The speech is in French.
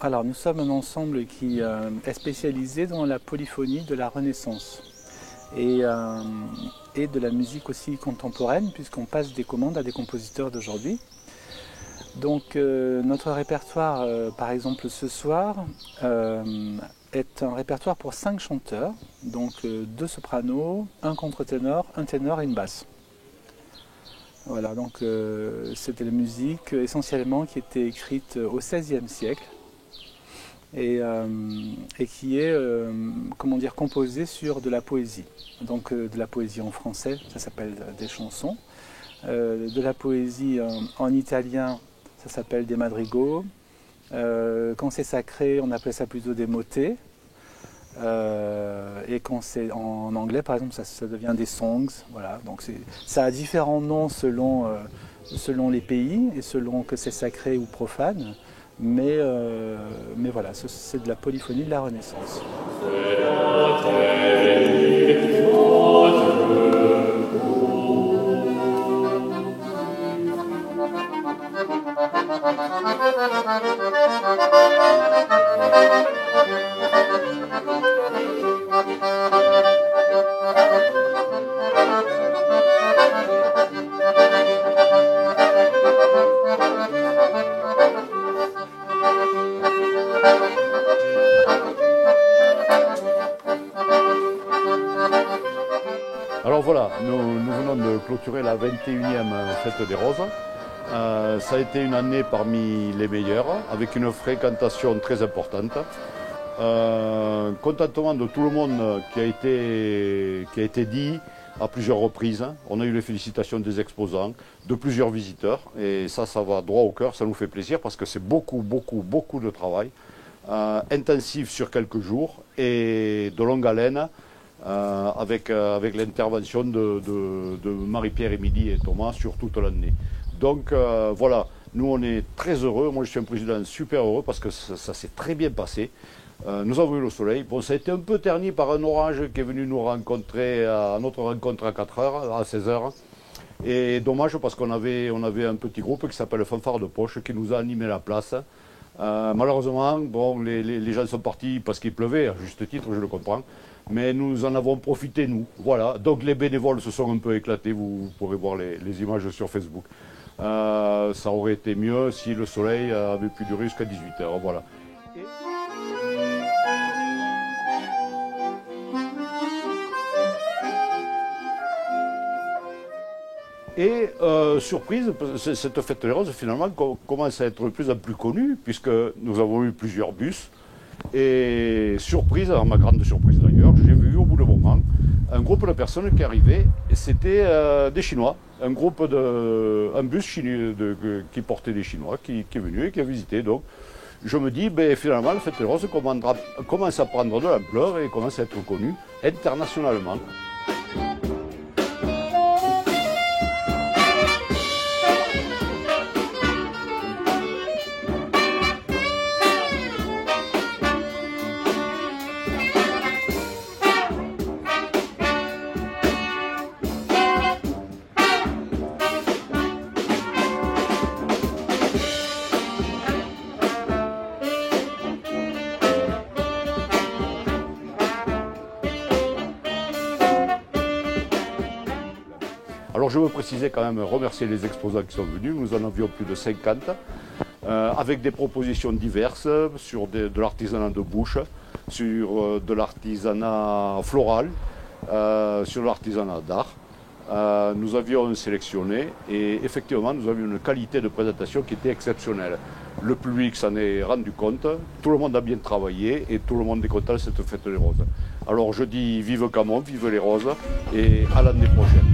Alors, nous sommes un ensemble qui est spécialisé dans la polyphonie de la Renaissance et de la musique aussi contemporaine, puisqu'on passe des commandes à des compositeurs d'aujourd'hui. Donc, notre répertoire, par exemple ce soir, est un répertoire pour 5 chanteurs, donc 2 sopranos, un contre-ténor, un ténor et une basse. Voilà, donc c'était la musique essentiellement qui était écrite au XVIe siècle et qui est comment dire, composée sur de la poésie. Donc de la poésie en français, ça s'appelle des chansons. De la poésie en italien, ça s'appelle des madrigaux. Quand c'est sacré, on appelle ça plutôt des motets. Et quand c'est en anglais, par exemple, ça devient des songs. Voilà. Donc ça a différents noms selon les pays et selon que c'est sacré ou profane. Mais voilà, c'est de la polyphonie de la Renaissance. Alors voilà, nous venons de clôturer la 21e Fête des Roses. Ça a été une année parmi les meilleures, avec une fréquentation très importante. Contentement de tout le monde qui a été dit à plusieurs reprises. On a eu les félicitations des exposants, de plusieurs visiteurs, et ça va droit au cœur, ça nous fait plaisir parce que c'est beaucoup de travail, intensif sur quelques jours et de longue haleine. Avec l'intervention de Marie-Pierre, Émilie et Thomas sur toute l'année. Donc voilà, nous on est très heureux, moi je suis un président super heureux parce que ça s'est très bien passé. Nous avons eu le soleil, bon ça a été un peu terni par un orage qui est venu nous rencontrer à notre rencontre à 4h, à 16h. Et dommage parce qu'on avait un petit groupe qui s'appelle Fanfare de Poche qui nous a animé la place. Malheureusement, bon, les gens sont partis parce qu'il pleuvait, à juste titre, je le comprends. Mais nous en avons profité, nous. Voilà. Donc les bénévoles se sont un peu éclatés. Vous pourrez voir les images sur Facebook. Ça aurait été mieux si le soleil avait pu durer jusqu'à 18h. Voilà. Et surprise, cette fête des roses finalement commence à être de plus en plus connue puisque nous avons eu plusieurs bus. Et surprise, à ma grande surprise d'ailleurs, j'ai vu au bout d'un moment un groupe de personnes qui arrivaient, et c'était des Chinois, un bus chinois qui portait des Chinois, qui est venu et qui a visité. Donc je me dis, ben, finalement, la fête des roses commence à prendre de l'ampleur et commence à être connue internationalement. Alors je veux préciser quand même, remercier les exposants qui sont venus, nous en avions plus de 50, avec des propositions diverses sur de l'artisanat de bouche, sur de l'artisanat floral, sur l'artisanat d'art. Nous avions sélectionné et effectivement nous avions une qualité de présentation qui était exceptionnelle. Le public s'en est rendu compte, tout le monde a bien travaillé et tout le monde est content de cette fête des roses. Alors je dis vive Camon, vive les roses et à l'année prochaine.